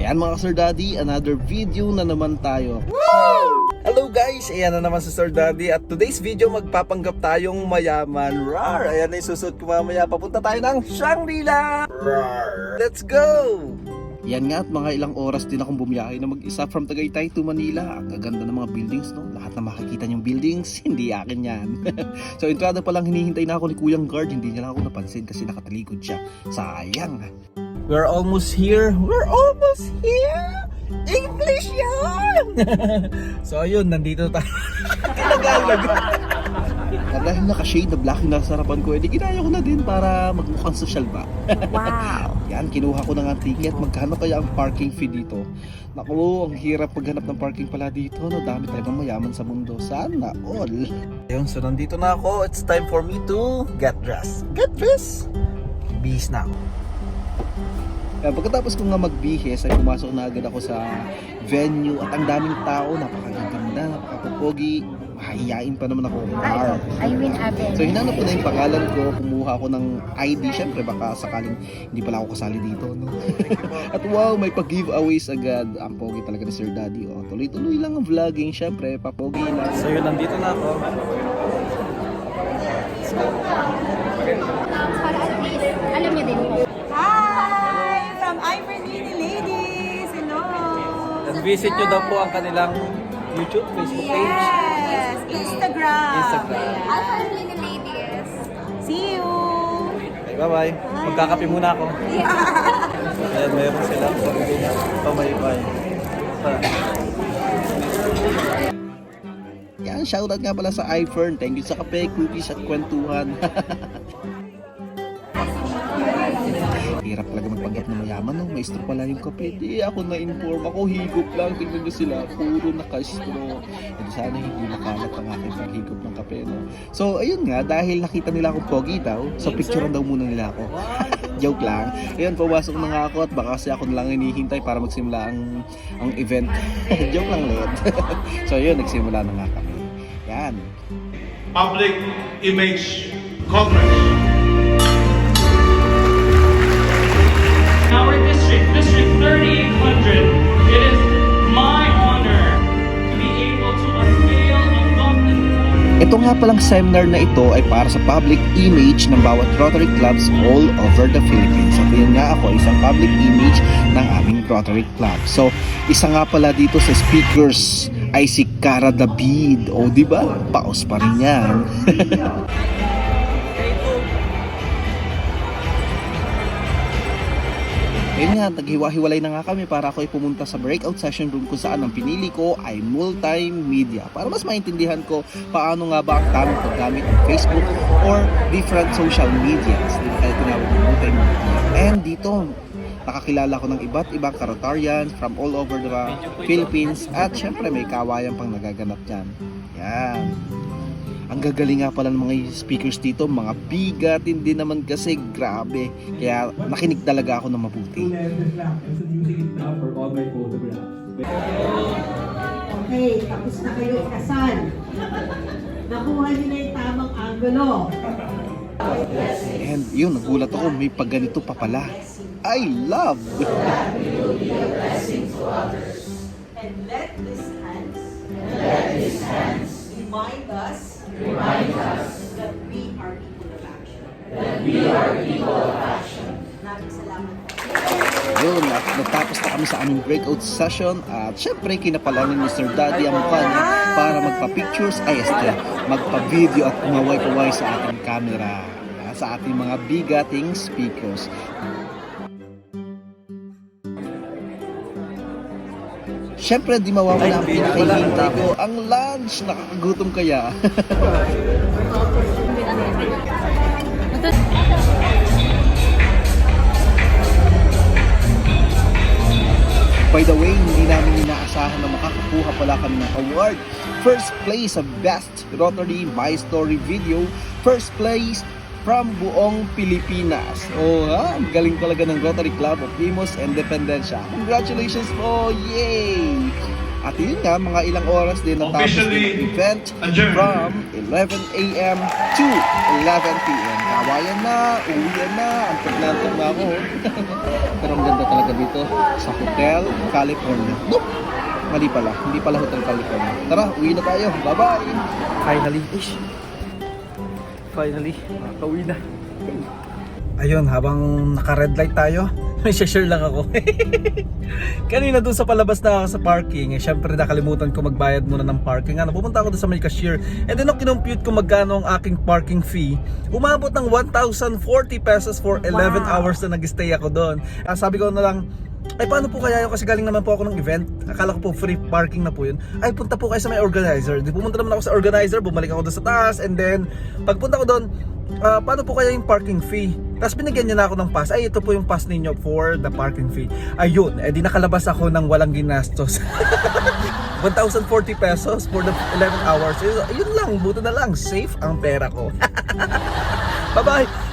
Ayan mga Sir Daddy, another video na naman tayo. Woo! Hello guys, ayan na naman si Sir Daddy at today's video magpapanggap tayong mayaman. Rar! Ayan na yung susunod ko mamaya, papunta tayo ng Shangri-La! Rar! Let's go! Yan nga at mga ilang oras din akong bumiyahe na mag-isa from Tagaytay to Manila. Ang gaganda ng mga buildings, no? Lahat na makikita niyong buildings, hindi akin yan. So entrada pa lang hinihintay na ako ni Kuyang Guard, hindi niya lang ako napansin kasi nakatalikod siya. Sayang! We're almost here! We're almost here! English yan! So ayun, nandito tayo. Kinagalag. At dahil naka-shade na black yung nasa harapan ko, edi ginaya ko na din para magmukhang social ba. Wow! Yan, kinuha ko na nga ticket. Magkano kaya ang parking fee dito? Naku, ang hirap maghanap ng parking pala dito. No? Dami talagang mayaman sa mundo. Sana all. Ayun, so nandito na ako. It's time for me to get dressed. Get dressed! Bihis na ako. Pagkatapos ko nga magbihis ay pumasok na agad ako sa venue at ang daming tao, napakaganda, napakapogi, mahihain pa naman ako. I mean Aben. So hinanap ko na yung pangalan ko, kumuha ako ng ID, syempre baka sakaling hindi pala ako kasali dito, no? At wow, may pag-giveaways agad. Ang pogi talaga ni Sir Daddy, oh. Tuloy-tuloy lang ang vlogging, syempre papogi lang. So yun, nandito na ako. Para at least, alam niyo din po. Visit nyo daw po ang kanilang YouTube, Facebook page. Yes, Instagram. Alpha Lady Ladies. See you. Okay, bye-bye. Magkakape muna ako. Ayan, mayroon silang sarili na pamaypay. Yan, shoutout nga pala sa iFern. Thank you sa kape, cookies at kwentuhan. Hirap talaga magpanggap na mayaman, no? Maestro pala yung kape. Di ako na-inform. Ako higop lang. Tingnan nyo sila. Puro naka-estro. Hindi sana hindi makalat ang aking paghigop ng kape, no? So, ayun nga. Dahil nakita nila akong pogi daw, so picturean daw muna nila ako. Joke lang. Ayun, pawasok na nga ako at baka kasi ako na lang hinihintay para magsimula ang event. Joke lang ulit. So, ayun. Nagsimula na nga kami. Yan. Public Image Congress. Our district, District 3800, it is my honor to be able to unveil a document. Ito nga palang seminar na ito ay para sa public image ng bawat Rotary Clubs all over the Philippines. At yun nga, ako isang public image ng aming Rotary Club. So, isa nga pala dito sa speakers ay si Cara David. O, di ba? Paos pa rin yan. Ayun nga, naghiwa-hiwalay na nga kami para ako ay pumunta sa breakout session room kung saan ang pinili ko ay multimedia. Para mas maintindihan ko paano nga ba ang tamang paggamit ng Facebook or different social medias. Di ba tayo tinawag ng multimedia? And dito, nakakilala ko ng iba't ibang Rotarians from all over the Philippines at syempre may kawayan pang nagaganap dyan. Yan. Ang gagaling nga pala ng mga speakers dito, mga bigat, hindi naman kasi grabe. Kaya nakinig talaga ako ng mabuti. Okay, tapos na kayo ikasal. Nakuha niyo na yung tamang angulo. And yun, nagulat ako, may pagganito pa pala. I love! And let these hands remind us that we are people of action. Maraming salamat po. Yun, at natapos na kami sa aming breakout session at syempre kinapalanin ni Sir Daddy ang mukha niya para magpa-pictures, magpa-video at kumaway-kaway sa ating camera, sa ating mga bigating speakers. Syempre, di mawawala ang pinakahihintay ko, ang lunch. Nakakagutom kaya. By the way, hindi namin inaasahan na makakakuha pala kami ng award. First place sa Best Rotary My Story Video. First place from buong Pilipinas. Oh, ha? Ang galing talaga ng Rotary Club of Imus and Dependencia. Congratulations po! Yay! At yun nga, mga ilang oras din natapos Officially yung event adjourned. from 11 a.m. to 11 p.m. Kawayan na, uwian na, ang paglantok na ako. Pero ang ganda talaga dito sa Hotel California. Nope! Mali pala, hindi pala Hotel California. Tara, uwi na tayo. Bye-bye! Finally, finally, makauwi na. Ayun, habang naka-red light tayo, may share lang ako. Kanina doon sa palabas na ako sa parking, syempre nakalimutan ko magbayad muna ng parking. Pupunta ako doon sa may cashier. And then nung kinompute ko magkano ang aking parking fee, umabot ng 1,040 pesos for 11 hours na nag-stay ako doon. Sabi ko na lang, ay paano po kaya yun, kasi galing naman po ako ng event, akala ko po free parking na po yun. Ay punta po kayo sa may organizer. Di pumunta naman ako sa organizer, bumalik ako doon sa taas, and then pagpunta ko doon, paano po kaya yung parking fee? Tapos binigyan niya na ako ng pass. Ay, ito po yung pass ninyo for the parking fee. Ayun, di nakalabas ako ng walang ginastos. 1,040 pesos for the 11 hours. Yun lang, buto na lang, safe ang pera ko. Bye-bye!